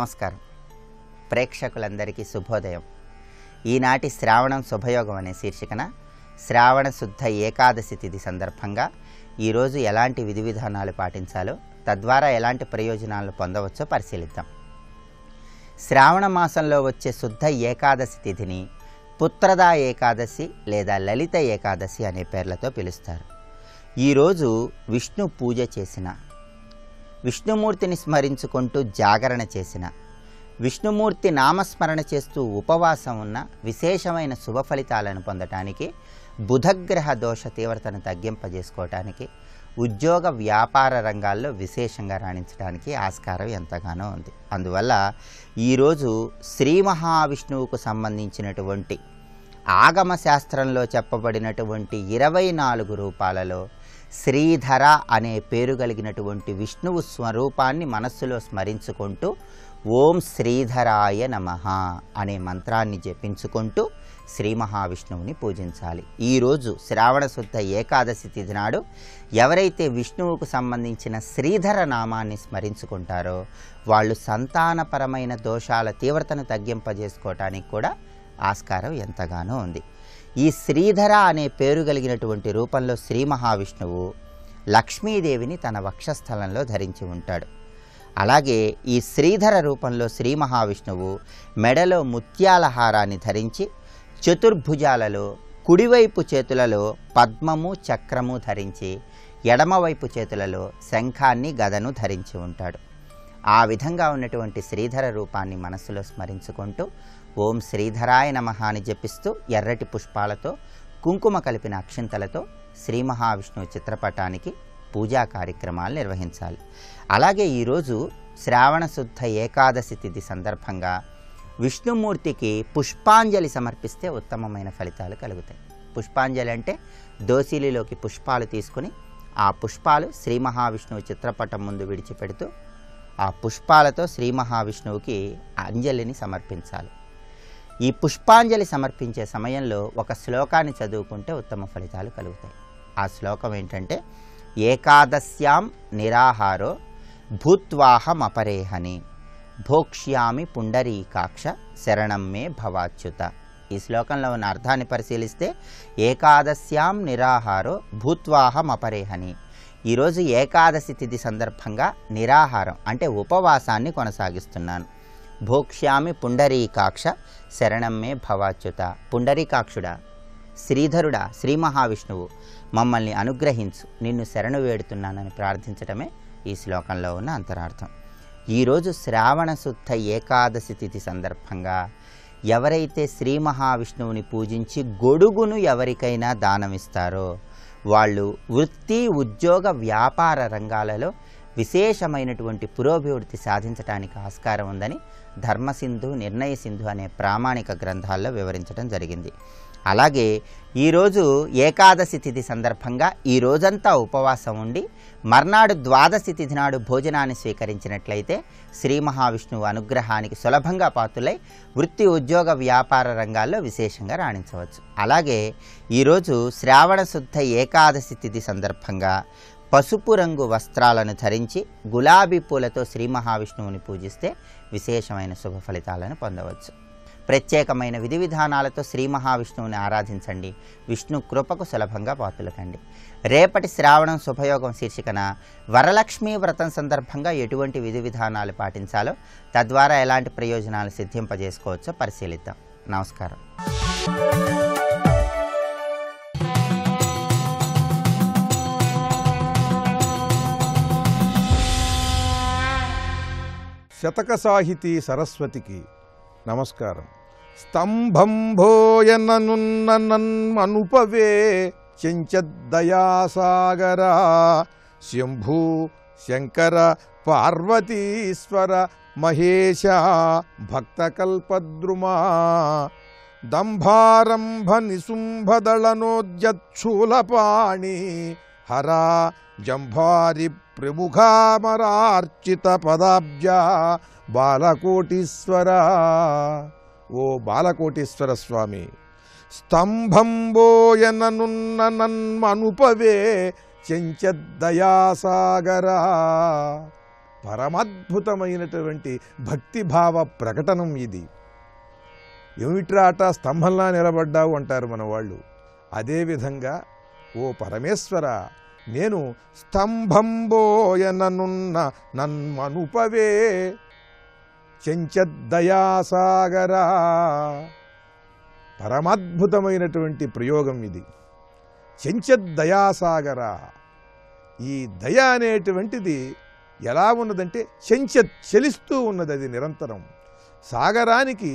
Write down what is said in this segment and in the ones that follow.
నమస్కారం. ప్రేక్షకులందరికీ శుభోదయం. ఈనాటి శ్రావణం శుభయోగం అనే శీర్షికన శ్రావణ శుద్ధ ఏకాదశి తిథి సందర్భంగా ఈరోజు ఎలాంటి విధి విధానాలు పాటించాలో, తద్వారా ఎలాంటి ప్రయోజనాలను పొందవచ్చో పరిశీలిద్దాం. శ్రావణ మాసంలో వచ్చే శుద్ధ ఏకాదశి తిథిని పుత్రదా ఏకాదశి లేదా లలిత ఏకాదశి అనే పేర్లతో పిలుస్తారు. ఈరోజు విష్ణు పూజ చేసిన, విష్ణుమూర్తిని స్మరించుకుంటూ జాగరణ చేసిన, విష్ణుమూర్తి నామస్మరణ చేస్తూ ఉపవాసం ఉన్న విశేషమైన శుభ ఫలితాలను పొందటానికి, బుధగ్రహ దోష తీవ్రతను తగ్గింపజేసుకోవటానికి, ఉద్యోగ వ్యాపార రంగాల్లో విశేషంగా రాణించడానికి ఆస్కారం ఎంతగానో ఉంది. అందువల్ల ఈరోజు శ్రీ మహావిష్ణువుకు సంబంధించినటువంటి ఆగమ శాస్త్రంలో చెప్పబడినటువంటి 24 రూపాలలో శ్రీధర అనే పేరు కలిగినటువంటి విష్ణువు స్వరూపాన్ని మనస్సులో స్మరించుకుంటూ ఓం శ్రీధరాయ నమః అనే మంత్రాన్ని జపించుకుంటూ శ్రీ మహావిష్ణువుని పూజించాలి. ఈరోజు శ్రావణ శుద్ధ ఏకాదశి తిథి నాడు ఎవరైతే విష్ణువుకు సంబంధించిన శ్రీధర నామాన్ని స్మరించుకుంటారో వాళ్ళు సంతానపరమైన దోషాల తీవ్రతను తగ్గింపజేసుకోవటానికి కూడా ఆస్కారం ఎంతగానో ఉంది. ఈ శ్రీధర అనే పేరు కలిగినటువంటి రూపంలో శ్రీ మహావిష్ణువు లక్ష్మీదేవిని తన వక్షస్థలంలో ధరించి ఉంటాడు. అలాగే ఈ శ్రీధర రూపంలో శ్రీ మహావిష్ణువు మెడలో ముత్యాల హారాన్ని ధరించి, చతుర్భుజాలలో కుడివైపు చేతులలో పద్మము చక్రము ధరించి, ఎడమవైపు చేతులలో శంఖాన్ని గదను ధరించి ఉంటాడు. ఆ విధంగా ఉన్నటువంటి శ్రీధర రూపాన్ని మనస్సులో స్మరించుకుంటూ ఓం శ్రీధరాయ నమః అని జపిస్తూ ఎర్రటి పుష్పాలతో, కుంకుమ కలిపిన అక్షింతలతో శ్రీ మహావిష్ణువు చిత్రపటానికి పూజా కార్యక్రమాలు నిర్వహించాలి. అలాగే ఈరోజు శ్రావణ శుద్ధ ఏకాదశి తిథి సందర్భంగా విష్ణుమూర్తికి పుష్పాంజలి సమర్పిస్తే ఉత్తమమైన ఫలితాలు కలుగుతాయి. పుష్పాంజలి అంటే దోసిలిలోకి పుష్పాలు తీసుకుని ఆ పుష్పాలు శ్రీ మహావిష్ణువు చిత్రపటం ముందు విడిచిపెడుతూ ఆ పుష్పాలతో శ్రీ మహావిష్ణువుకి అంజలిని సమర్పించాలి. ఈ పుష్పాంజలి సమర్పించే సమయంలో ఒక శ్లోకాన్ని చదువుకుంటే ఉత్తమ ఫలితాలు కలుగుతాయి. ఆ శ్లోకం ఏంటంటే, ఏకాదశ్యాం నిరాహారో భూత్వాహమపరేహని భోక్ష్యామి పుండరీకాక్ష శరణం మే భవాచ్యుత. ఈ శ్లోకంలో ఉన్న అర్థాన్ని పరిశీలిస్తే, ఏకాదశ్యాం నిరాహారో భూత్వాహమపరేహని, ఈరోజు ఏకాదశి తిథి సందర్భంగా నిరాహారం అంటే ఉపవాసాన్ని కొనసాగిస్తున్నాను. భోక్ష్యామి పుండరీకాక్ష శరణం మే భవాచ్యుత. పుండరీకాక్షుడా, శ్రీధరుడా, శ్రీ మహావిష్ణువు మమ్మల్ని అనుగ్రహించు, నిన్ను శరణు వేడుతున్నానని ప్రార్థించటమే ఈ శ్లోకంలో ఉన్న అంతరార్థం. ఈరోజు శ్రావణ శుద్ధ ఏకాదశి తిథి సందర్భంగా ఎవరైతే శ్రీ మహావిష్ణువుని పూజించి గొడుగును ఎవరికైనా దానమిస్తారో వాళ్ళు వృత్తి, ఉద్యోగ, వ్యాపార రంగాలలో విశేషమైనటువంటి పురోభివృద్ధి సాధించడానికి ఆస్కారం ఉందని ధర్మసింధు, నిర్ణయ సింధు అనే ప్రామాణిక గ్రంథాల్లో వివరించడం జరిగింది. అలాగే ఈరోజు ఏకాదశి తిథి సందర్భంగా ఈ రోజంతా ఉపవాసం ఉండి మర్నాడు ద్వాదశి తిథి నాడు భోజనాన్ని స్వీకరించినట్లయితే శ్రీ మహావిష్ణువు అనుగ్రహానికి సులభంగా పాత్రులై వృత్తి, ఉద్యోగ, వ్యాపార రంగాల్లో విశేషంగా రాణించవచ్చు. అలాగే ఈరోజు శ్రావణ శుద్ధ ఏకాదశి తిథి సందర్భంగా పసుపు రంగు వస్త్రాలను ధరించి గులాబీ పూలతో శ్రీ మహావిష్ణువుని పూజిస్తే విశేషమైన శుభ ఫలితాలను పొందవచ్చు. ప్రత్యేకమైన విధి విధానాలతో శ్రీ మహావిష్ణువుని ఆరాధించండి. విష్ణు కృపకు సులభంగా పాత్రులకండి. రేపటి శ్రావణం శుభయోగం శీర్షికన వరలక్ష్మీ వ్రతం సందర్భంగా ఎటువంటి విధి విధానాలు పాటించాలో, తద్వారా ఎలాంటి ప్రయోజనాలు సిద్ధింపజేసుకోవచ్చో పరిశీలిద్దాం. నమస్కారం. శతక సాహితీ సరస్వతికి నమస్కారం. స్తంభం భోయననున్ననన్మనుపవే చెంచద్దయాసాగర శంభూ శంకర పార్వతీశ్వర మహేశ భక్తకల్పద్రుమా దంభారంభ నిశుంభదళనోద్యచ్ఛూలపాణి హరా జంభారి ప్రముఖామరార్చిత పదాబ్జ బాలకోటీశ్వర. ఓ బాలకోటీశ్వర స్వామి, స్తంభంబోయననున్ననన్మనుపవే చెంచద్దయాసాగర పరమాద్భుతమైనటువంటి భక్తిభావ ప్రకటనం ఇది. ఏమిట్రా అట స్తంభంలా నిలబడ్డావు అంటారు మన వాళ్ళు. అదేవిధంగా ఓ పరమేశ్వర, నేను స్తంభంబోయననున్న నన్మనుపవే చెంచద్దయాసాగరా. పరమాద్భుతమైనటువంటి ప్రయోగం ఇది. చెంచద్దయాసాగరా. ఈ దయ అనేటువంటిది ఎలా ఉన్నదంటే చలిస్తూ ఉన్నది. అది నిరంతరం. సాగరానికి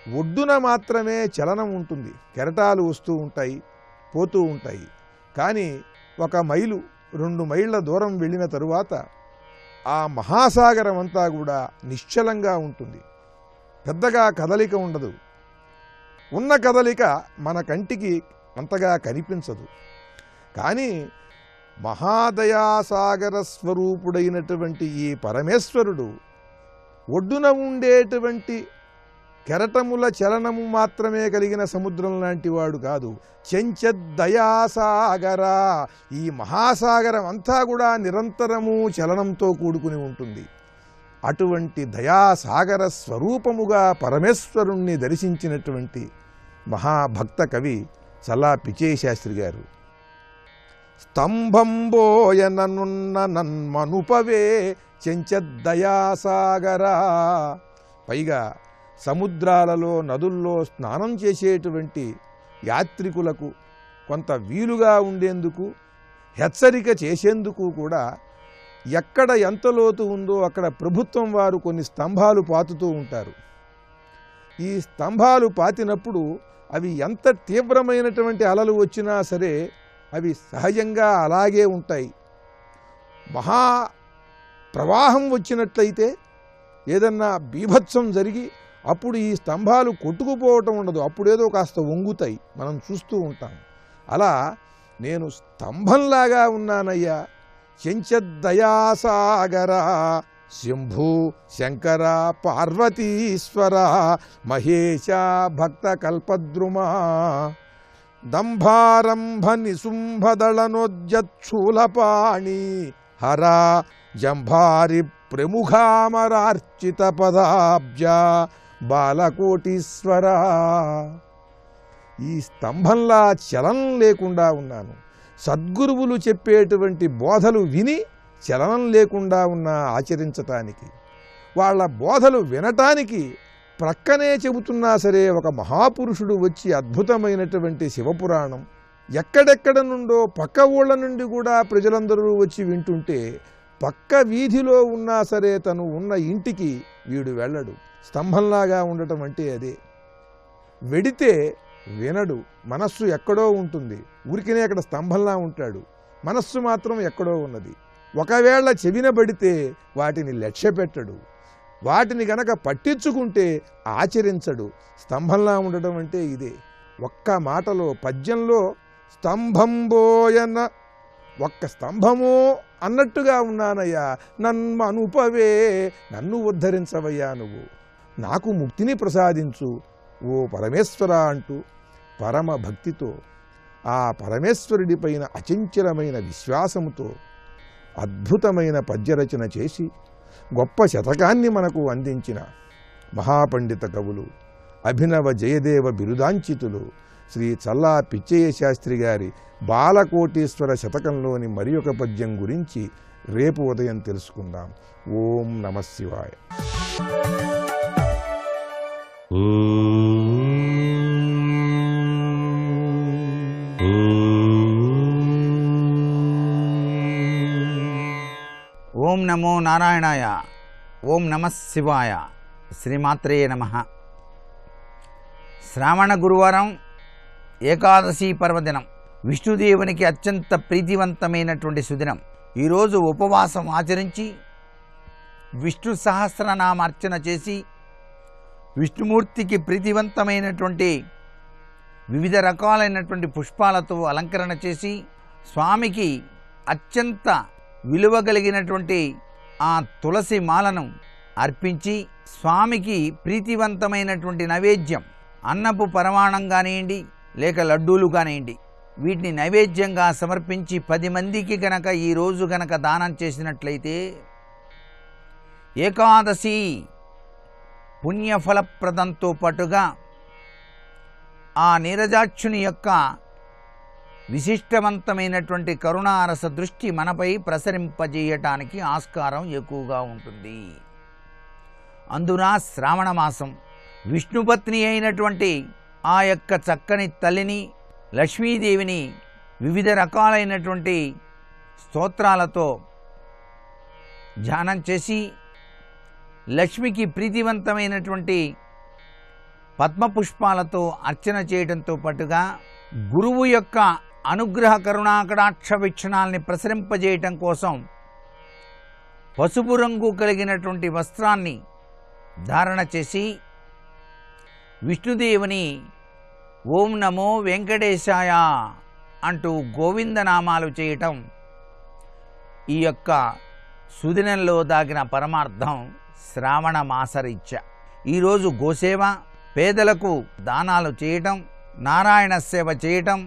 ఒడ్డున మాత్రమే చలనం ఉంటుంది. కెరటాలు వస్తూ ఉంటాయి, పోతూ ఉంటాయి. కానీ 1 మైలు 2 మైళ్ళ దూరం వెళ్ళిన తరువాత ఆ మహాసాగరం అంతా కూడా నిశ్చలంగా ఉంటుంది. పెద్దగా కదలిక ఉండదు. ఉన్న కదలిక మన కంటికి అంతగా కనిపించదు. కానీ మహాదయాసాగర స్వరూపుడైనటువంటి ఈ పరమేశ్వరుడు ఒడ్డున ఉండేటువంటి కెరటముల చలనము మాత్రమే కలిగిన సముద్రం లాంటి వాడు కాదు. చెంచద్దయాసాగర. ఈ మహాసాగరం అంతా కూడా నిరంతరము చలనంతో కూడుకుని ఉంటుంది. అటువంటి దయాసాగర స్వరూపముగా పరమేశ్వరుణ్ణి దర్శించినటువంటి మహాభక్త కవి చల్లా పిచ్చయ్య శాస్త్రి గారు. స్తంభంబోయననున్న నన్మనుపవే చెంచద్దయాసాగరా. పైగా సముద్రాలలో నదుల్లో స్నానం చేసేటువంటి యాత్రికులకు కొంత వీలుగా ఉండేందుకు, హెచ్చరిక చేసేందుకు కూడా ఎక్కడ ఎంత లోతు ఉందో అక్కడ ప్రభుత్వం వారు కొన్ని స్తంభాలు పాతుతూ ఉంటారు. ఈ స్తంభాలు పాతినప్పుడు అవి ఎంత తీవ్రమైనటువంటి అలలు వచ్చినా సరే అవి సహజంగా అలాగే ఉంటాయి. మహా ప్రవాహం వచ్చినట్లయితే, ఏదన్నా బీభత్సం జరిగి అప్పుడు ఈ స్తంభాలు కొట్టుకుపోవటం ఉండదు. అప్పుడేదో కాస్త వంగుతాయి, మనం చూస్తూ ఉంటాం. అలా నేను స్తంభంలాగా ఉన్నానయ్యా. చెంచద్దయాసాగర శంభు శంకర పార్వతీశ్వర మహేశ భక్త కల్పద్రుమా దంభారంభ నిశుంభదళనోజ్జూలపాణి హర జంభారి ప్రముఖామరార్చిత పదాబ్జ బాలకోటీశ్వర. ఈ స్తంభంలా చలనం లేకుండా ఉన్నాను. సద్గురువులు చెప్పేటువంటి బోధలు విని చలనం లేకుండా ఉన్నా ఆచరించటానికి, వాళ్ళ బోధలు వినటానికి ప్రక్కనే చెబుతున్నా సరే ఒక మహాపురుషుడు వచ్చి అద్భుతమైనటువంటి శివపురాణం ఎక్కడెక్కడ నుండో పక్క ఊళ్ళ నుండి కూడా ప్రజలందరూ వచ్చి వింటుంటే పక్క వీధిలో ఉన్నా సరే తను ఉన్న ఇంటికి వీడు వెళ్ళడు. స్తంభంలాగా ఉండటం అంటే అదే. వెడితే వినడు, మనస్సు ఎక్కడో ఉంటుంది. ఊరికినే అక్కడ స్తంభంలా ఉంటాడు, మనస్సు మాత్రం ఎక్కడో ఉన్నది. ఒకవేళ చెవిన పడితే వాటిని లక్ష్యపెట్టడు, వాటిని గనక పట్టించుకుంటే ఆచరించడు. స్తంభంలా ఉండటం అంటే ఇదే. ఒక్క మాటలో పద్యంలో స్తంభంబోయన, ఒక్క స్తంభమో అన్నట్టుగా ఉన్నానయ్యా. నన్మనుపవే, నన్ను ఉద్ధరించవయ్యా, నువ్వు నాకు ముక్తిని ప్రసాదించు ఓ పరమేశ్వర అంటూ పరమ భక్తితో ఆ పరమేశ్వరుడిపైన అచంచలమైన విశ్వాసముతో అద్భుతమైన పద్యరచన చేసి గొప్ప శతకాన్ని మనకు అందించిన మహాపండిత కవులు, అభినవ జయదేవ బిరుదాంచితులు శ్రీ చల్లా పిచ్చయ్య శాస్త్రి గారి బాలకోటీశ్వర శతకంలోని మరి ఒక పద్యం గురించి రేపు ఉదయం తెలుసుకుందాం. ఓం నమః శివాయ. ఓం నమో నారాయణాయ. ఓం నమః శివాయ. శ్రీమాత్రే నమః. శ్రావణ గురువారం ఏకాదశి పర్వదినం, విష్ణుదేవునికి అత్యంత ప్రీతివంతమైనటువంటి సుదినం. ఈరోజు ఉపవాసం ఆచరించి విష్ణు సహస్రనామార్చన చేసి విష్ణుమూర్తికి ప్రీతివంతమైనటువంటి వివిధ రకాలైనటువంటి పుష్పాలతో అలంకరణ చేసి స్వామికి అత్యంత విలువ కలిగినటువంటి ఆ తులసి మాలను అర్పించి స్వామికి ప్రీతివంతమైనటువంటి నైవేద్యం, అన్నపు పరమాణం కానివ్వండి లేక లడ్డూలు కానివ్వండి, వీటిని నైవేద్యంగా సమర్పించి 10 మందికి గనక ఈరోజు గనక దానం చేసినట్లయితే ఏకాదశి పుణ్యఫలప్రదంతో పాటుగా ఆ నీరజాక్షుని యొక్క విశిష్టవంతమైనటువంటి కరుణారస దృష్టి మనపై ప్రసరింపజేయటానికి ఆస్కారం ఎక్కువగా ఉంటుంది. అందున శ్రావణ మాసం విష్ణుపత్ని అయినటువంటి ఆ యొక్క చక్కని తల్లిని లక్ష్మీదేవిని వివిధ రకాలైనటువంటి స్తోత్రాలతో ధ్యానం చేసి లక్ష్మికి ప్రీతివంతమైనటువంటి పద్మపుష్పాలతో అర్చన చేయడంతో పాటుగా గురువు యొక్క అనుగ్రహ కరుణాకటాక్ష వీక్షణాలని ప్రసరింపజేయటం కోసం పసుపు రంగు కలిగినటువంటి వస్త్రాన్ని ధారణ చేసి విష్ణుదేవుని ఓం నమో వెంకటేశాయ అంటూ గోవిందనామాలు చేయటం ఈ యొక్క సుదినంలో దాగిన పరమార్థం. శ్రావణ మాసరీత్య ఈరోజు గోసేవ, పేదలకు దానాలు చేయటం, నారాయణ సేవ చేయటం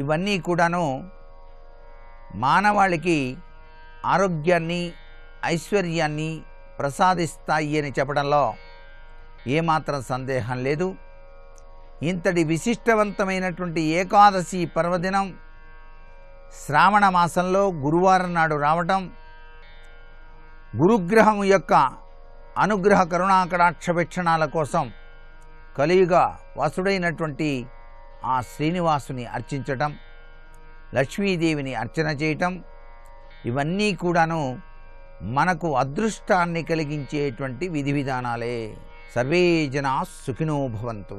ఇవన్నీ కూడాను మానవాళికి ఆరోగ్యాన్ని ఐశ్వర్యాన్ని ప్రసాదిస్తాయి అని చెప్పడంలో ఏమాత్రం సందేహం లేదు. ఇంతటి విశిష్టవంతమైనటువంటి ఏకాదశి పర్వదినం శ్రావణ మాసంలో గురువారం నాడు రావటం, గురుగ్రహం యొక్క అనుగ్రహ కరుణాకటాక్ష వీక్షణాల కోసం కలియుగ వాసుడైనటువంటి ఆ శ్రీనివాసుని అర్చించటం, లక్ష్మీదేవిని అర్చన చేయటం ఇవన్నీ కూడాను మనకు అదృష్టాన్ని కలిగించేటువంటి విధి విధానాలే. సర్వే జనా సుఖినో భవంతు.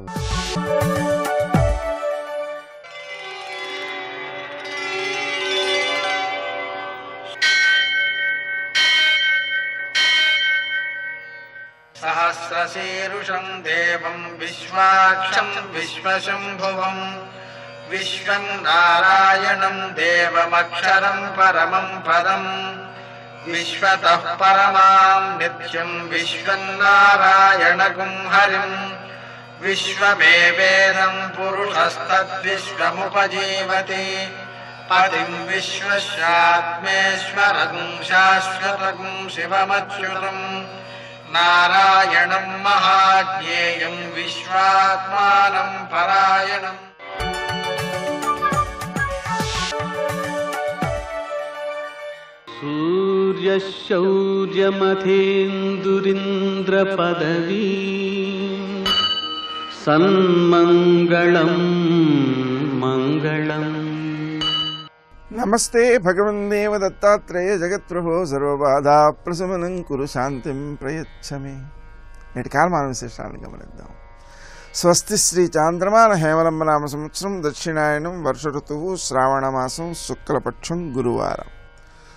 సహస్రశీరుషం దేవం విశ్వాక్షం విశ్వశంభువం విశ్వం నారాయణం దేవమక్షరం పరమం పదం విశ్వతః పరమాం నిత్యం విశ్వం నారాయణగుం హరిం విశ్వమేవేదం పురుషస్తద్విశ్వముపజీవతి పతిం విశ్వస్యాత్మేశ్వరం శాశ్వతం శివమచ్యుతం నారాయణం మహాజ్ఞేయం విశ్వాత్మానం పరాయణం. సూర్యశౌర్యమథేందురింద్రపదవీ సన్మంగళం మంగళం. నమస్తే భగవన్దేవ దత్తాత్రేయ జగత్ప్రభో సర్వబాధా ప్రశమనం కురు శాంతిం ప్రయచ్చమే. నేటి కాలమాన విశేషాలను గమనిద్దాం. స్వస్తి శ్రీ చాంద్రమాన హేమలంబనామ సంవత్సరం దక్షిణాయనం వర్ష ఋతువు శ్రావణమాసం శుక్లపక్షం గురువారం.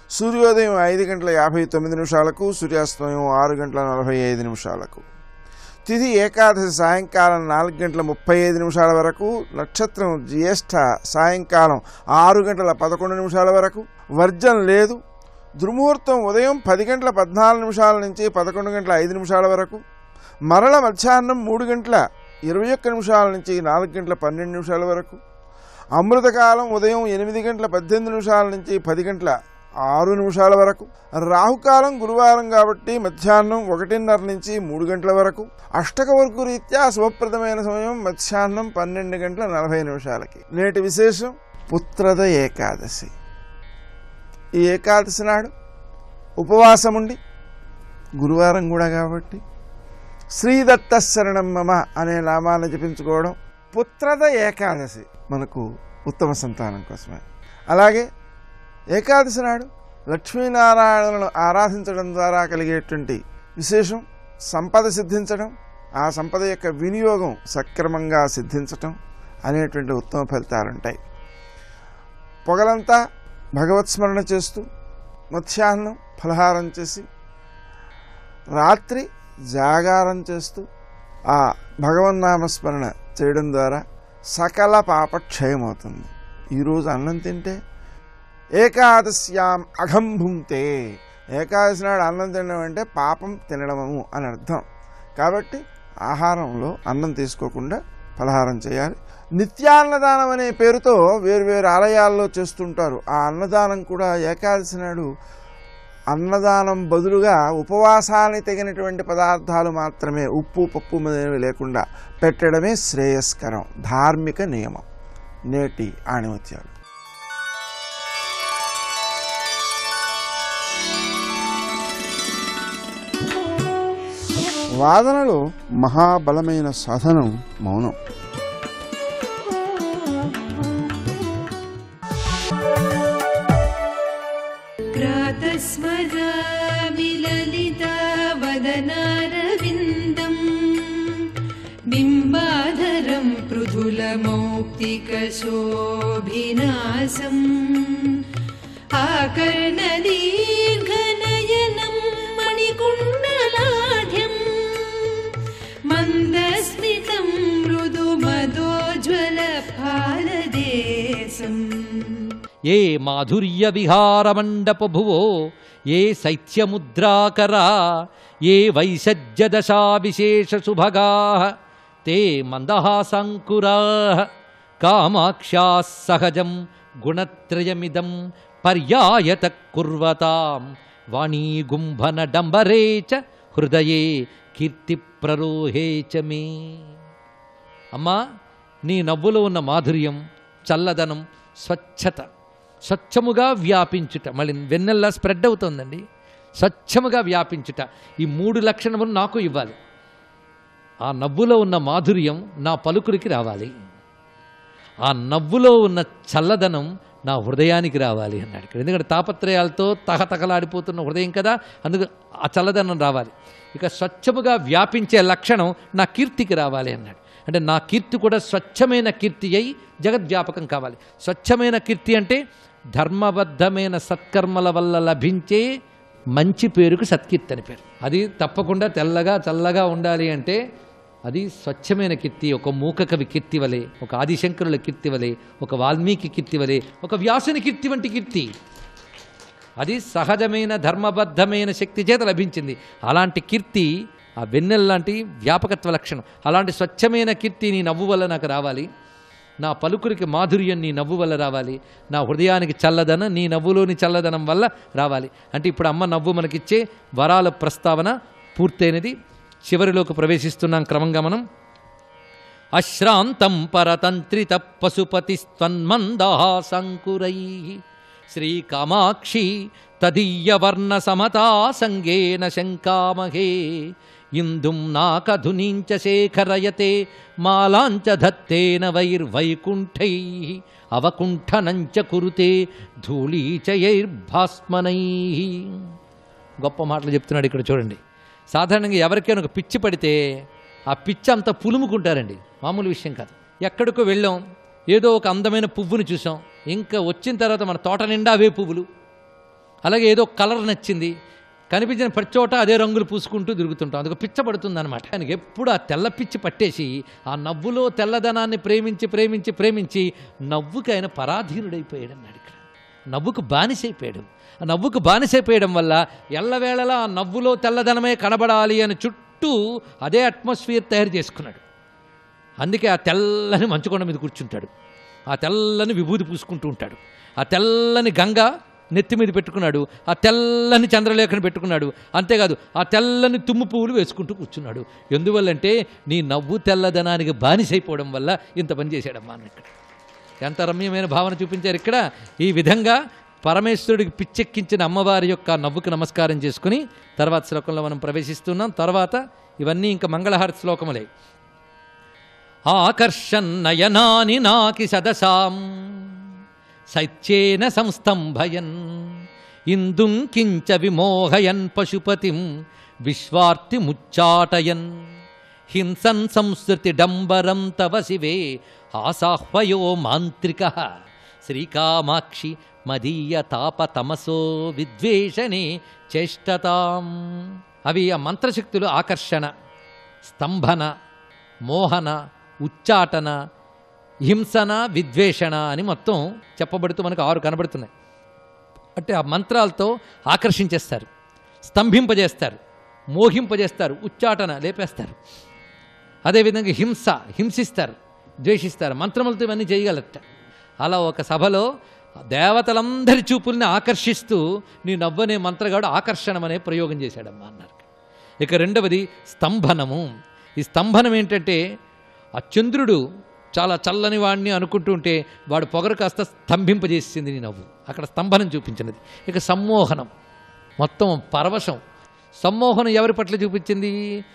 సూర్యోదయం 5:59 సూర్యాస్తమయం 6:45. తిథి ఏకాదశి సాయంకాలం 4:35 వరకు. నక్షత్రం జ్యేష్ఠ సాయంకాలం 6:11 వరకు. వర్జం లేదు. దుర్ముహూర్తం ఉదయం 10:14 నుంచి 11:05 వరకు. మరల మధ్యాహ్నం 3:21 నుంచి 4:12 వరకు. అమృతకాలం ఉదయం 8:18 నుంచి 10:06 వరకు. రాహుకాలం గురువారం కాబట్టి మధ్యాహ్నం 1:30 నుంచి 3 గంటల వరకు. అష్టక వర్గు రీత్యా శుభప్రదమైన సమయం మధ్యాహ్నం 12:40. నేటి విశేషం పుత్రద ఏకాదశి. ఈ ఏకాదశి నాడు ఉపవాసం ఉండి, గురువారం కూడా కాబట్టి శ్రీదత్త శరణం మమ అనే నామాన్ని జపించుకోవడం పుత్రద ఏకాదశి మనకు ఉత్తమ సంతానం కోసమే. అలాగే ఏకాదశి నాడు లక్ష్మీనారాయణులను ఆరాధించడం ద్వారా కలిగేటువంటి విశేషం సంపద సిద్ధించడం, ఆ సంపద యొక్క వినియోగం సక్రమంగా సిద్ధించటం అనేటువంటి ఉత్తమ ఫలితాలుంటాయి. పొగలంతా భగవత్స్మరణ చేస్తూ మధ్యాహ్నం ఫలహారం చేసి రాత్రి జాగారం చేస్తూ ఆ భగవన్నామస్మరణ చేయడం ద్వారా సకల పాప క్షయమవుతుంది. ఈరోజు అన్నం తింటే ఏకాదశ్యాం అఘం భుంక్తే. ఏకాదశి నాడు అన్నం తినడం అంటే పాపం తినడము అని అర్థం. కాబట్టి ఆహారంలో అన్నం తీసుకోకుండా ఫలహారం చేయాలి. నిత్యాన్నదానం అనే పేరుతో వేరువేరు ఆలయాల్లో చేస్తుంటారు. ఆ అన్నదానం కూడా ఏకాదశి నాడు అన్నదానం బదులుగా ఉపవాసానికి తగినటువంటి పదార్థాలు మాత్రమే, ఉప్పు పప్పు మొదలైనవి లేకుండా పెట్టడమే శ్రేయస్కరం, ధార్మిక నియమం. నేటి ఆణిముత్యాలు. వాదనలో మహాబలమైన సాధనం మౌనం. ప్రాతస్మరామి లలితావదనారవిందం బింబాధరం పృథులమౌక్తికశోభినాసం ఆకర్ణదీర్ఘనయనం మణికుండలాఢ్యం మందస్మితం మృదుమదోజ్వలఫాలదేశం. ఏ మాధుర్య విహారమండప భువో ఏ శైత్యముద్రాకరా ఏ వైసజ్యదశా విశేష సుభగా తే మందహాసంకురా కామాక్ష్యా సహజం గుణత్రయమిదం పర్యాయత కుర్వతాం వాణీగుంభన డంబరే చ హృదయే కీర్తి ప్రరోహే చ మే. అమ్మా, నీ నవ్వులో ఉన్న మాధుర్యం, చల్లదనం, స్వచ్ఛత, స్వచ్ఛముగా వ్యాపించుట, మళ్ళీ వెన్నెల్లా స్ప్రెడ్ అవుతుందండి. స్వచ్ఛముగా వ్యాపించుట, ఈ 3 లక్షణములు నాకు ఇవ్వాలి. ఆ నవ్వులో ఉన్న మాధుర్యం నా పలుకురికి రావాలి, ఆ నవ్వులో ఉన్న చల్లదనం నా హృదయానికి రావాలి అన్నాడు ఇక్కడ. ఎందుకంటే తాపత్రయాలతో తహతకలాడిపోతున్న హృదయం కదా, అందుకు ఆ చల్లదనం రావాలి. ఇక స్వచ్ఛముగా వ్యాపించే లక్షణం నా కీర్తికి రావాలి అన్నాడు. అంటే నా కీర్తి కూడా స్వచ్ఛమైన కీర్తి అయి జగద్వ్యాపకం కావాలి. స్వచ్ఛమైన కీర్తి అంటే ధర్మబద్ధమైన సత్కర్మల వల్ల లభించే మంచి పేరుకు సత్కీర్తి అని పేరు. అది తప్పకుండా తెల్లగా చల్లగా ఉండాలి అంటే అది స్వచ్ఛమైన కీర్తి. ఒక మూక కవి కీర్తి వలె, ఒక ఆదిశంకరుల కీర్తి వలె, ఒక వాల్మీకి కీర్తి వలె, ఒక వ్యాసుని కీర్తి వంటి కీర్తి. అది సహజమైన ధర్మబద్ధమైన శక్తి చేత లభించింది. అలాంటి కీర్తి ఆ వెన్నెల్లాంటి వ్యాపకత్వ లక్షణం. అలాంటి స్వచ్ఛమైన కీర్తి నీ నవ్వు వల్ల నాకు రావాలి. నా పలుకురికి మాధుర్యం నీ నవ్వు వల్ల రావాలి. నా హృదయానికి చల్లదనం నీ నవ్వులోని చల్లదనం వల్ల రావాలి. అంటే ఇప్పుడు అమ్మ నవ్వు మనకిచ్చే వరాల ప్రస్తావన పూర్తయినది. చివరిలోకి ప్రవేశిస్తున్నాం క్రమంగా మనం. అశ్రాంతం పరతంత్రిత పశుపతి స్తన్మందహాసంకురై శ్రీకామాక్షి తదీయవర్ణ సమతా సంగేన శంకామహే ఇందుం నాకధునీంచ శేఖరయతే మాలాంచ ధత్తేన వైర్వైకుంఠై అవకుంఠనంచ కురుతే ధూళీచయైర్భాస్మనై. గొప్ప మాటలు చెప్తున్నాడు ఇక్కడ చూడండి. సాధారణంగా ఎవరికైనా ఒక పిచ్చి పడితే ఆ పిచ్చి అంతా పులుముకుంటారండి, మామూలు విషయం కాదు. ఎక్కడికో వెళ్ళాం, ఏదో ఒక అందమైన పువ్వుని చూసాం, ఇంకా వచ్చిన తర్వాత మన తోట నిండా అవే పువ్వులు. అలాగే ఏదో కలర్ నచ్చింది, కనిపించిన ప్రతి చోట అదే రంగులు పూసుకుంటూ తిరుగుతుంటాం. అందుకు పిచ్చ పడుతుందన్నమాట. ఆయనకి ఎప్పుడు ఆ తెల్ల పిచ్చి పట్టేసి ఆ నవ్వులో తెల్లదనాన్ని ప్రేమించి ప్రేమించి ప్రేమించి నవ్వుకి ఆయన పరాధీనుడైపోయాడు అన్నాడు ఇక్కడ. నవ్వుకు బానిసైపోయాడు. ఆ నవ్వుకు బానిసైపోయడం వల్ల ఎల్లవేళలా ఆ నవ్వులో తెల్లదనమే కనబడాలి అని చుట్టూ అదే అట్మాస్ఫియర్ తయారు చేసుకున్నాడు. అందుకే ఆ తెల్లని మంచుకొండ మీద కూర్చుంటాడు, ఆ తెల్లని విభూతి పూసుకుంటూ ఉంటాడు, ఆ తెల్లని గంగ నెత్తి మీద పెట్టుకున్నాడు, ఆ తెల్లని చంద్రలేఖను పెట్టుకున్నాడు. అంతేకాదు ఆ తెల్లని తుమ్ము పువ్వులు వేసుకుంటూ కూర్చున్నాడు. ఎందువల్లంటే నీ నవ్వు తెల్లదనానికి బానిసైపోవడం వల్ల ఇంత పని చేశాడమ్మా అని ఇక్కడ. ఎంత రమ్యమైన భావన చూపించారు ఇక్కడ. ఈ విధంగా పరమేశ్వరుడికి పిచ్చెక్కించిన అమ్మవారి యొక్క నవ్వుకి నమస్కారం చేసుకుని తర్వాత శ్లోకంలో మనం ప్రవేశిస్తున్నాం. తర్వాత ఇవన్నీ ఇంకా మంగళహారతి శ్లోకములే. ఆకర్షన్ నయనాని నాకి సదసాం శైత్యేన సంస్తంభయన్ ఇందుం కించ విమోహయన్ పశుపతిం విశ్వార్తి ముచ్చాటయన్ హింసన్ సంస్కృతి డంబరం తవ శివే ఆసాహ్వయో మాంత్రిక శ్రీకామాక్షి మదీయ తాప తమసో విద్వేషణే చేష్టతాం. అవి ఆ మంత్రశక్తులు ఆకర్షణ, స్తంభన, మోహన, ఉచ్చాటన, హింసన, విద్వేషణ అని మొత్తం చెప్పబడుతూ మనకు 6 కనబడుతున్నాయి. అంటే ఆ మంత్రాలతో ఆకర్షించేస్తారు, స్తంభింపజేస్తారు, మోహింపజేస్తారు, ఉచ్చాటన లేపేస్తారు. అదేవిధంగా హింసిస్తారు, ద్వేషిస్తారు. మంత్రములతో ఇవన్నీ చేయగలట. అలా ఒక సభలో దేవతలందరి చూపుల్ని ఆకర్షిస్తూ నీ నవ్వనే మంత్రగాడు ఆకర్షణం అనే ప్రయోగం చేశాడమ్మా అన్నారు. ఇక రెండవది స్తంభనము. ఈ స్తంభనం ఏంటంటే ఆ చంద్రుడు చాలా చల్లని వాడిని అనుకుంటూ ఉంటే వాడు పొగరు కాస్త స్తంభింపజేసింది నీ నవ్వు. అక్కడ స్తంభనం చూపించినది. ఇక సమ్మోహనం, మొత్తం పరవశం. సమ్మోహనం ఎవరి పట్ల చూపించింది?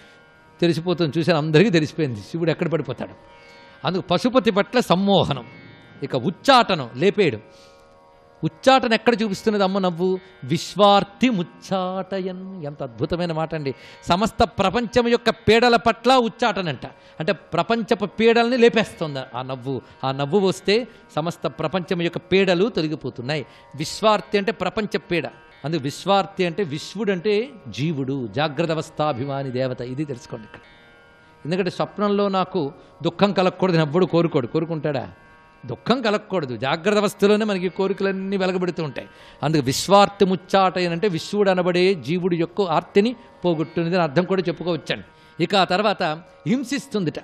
తెలిసిపోతుంది, చూసాను, అందరికీ తెలిసిపోయింది శివుడు ఎక్కడ పడిపోతాడు. అందుకు పశుపతి పట్ల సమ్మోహనం. ఇక ఉచ్చాటనం, లేపేయడం. ఉచ్చాటన ఎక్కడ చూపిస్తున్నది అమ్మ నవ్వు? విశ్వార్తి ముచ్చాటయన్. ఎంత అద్భుతమైన మాట అండి. సమస్త ప్రపంచం యొక్క పీడల పట్ల ఉచ్చాటనంట. అంటే ప్రపంచపు పీడల్ని లేపేస్తుంది ఆ నవ్వు. ఆ నవ్వు వస్తే సమస్త ప్రపంచం యొక్క పీడలు తొలగిపోతున్నాయి. విశ్వార్తి అంటే ప్రపంచ పీడ. అందుకు విశ్వార్తి అంటే విశ్వడు అంటే జీవుడు, జాగ్రత్త అవస్థాభిమాని దేవత. ఇది తెలుసుకోండి ఇక్కడ. ఎందుకంటే స్వప్నంలో నాకు దుఃఖం కలగకూడదు ఎవ్వడు కోరుకుంటాడా? దుఃఖం కలగకూడదు. జాగ్రత్త అవస్థలోనే మనకి కోరికలన్నీ వెలగబెడుతూ ఉంటాయి. అందుకు విశ్వార్తి ముచ్చాటయనంటే విశ్వడు అనబడే జీవుడు యొక్క ఆర్తిని పోగొట్టునిది అని అర్థం కూడా చెప్పుకోవచ్చండి. ఇక ఆ తర్వాత హింసిస్తుందిట.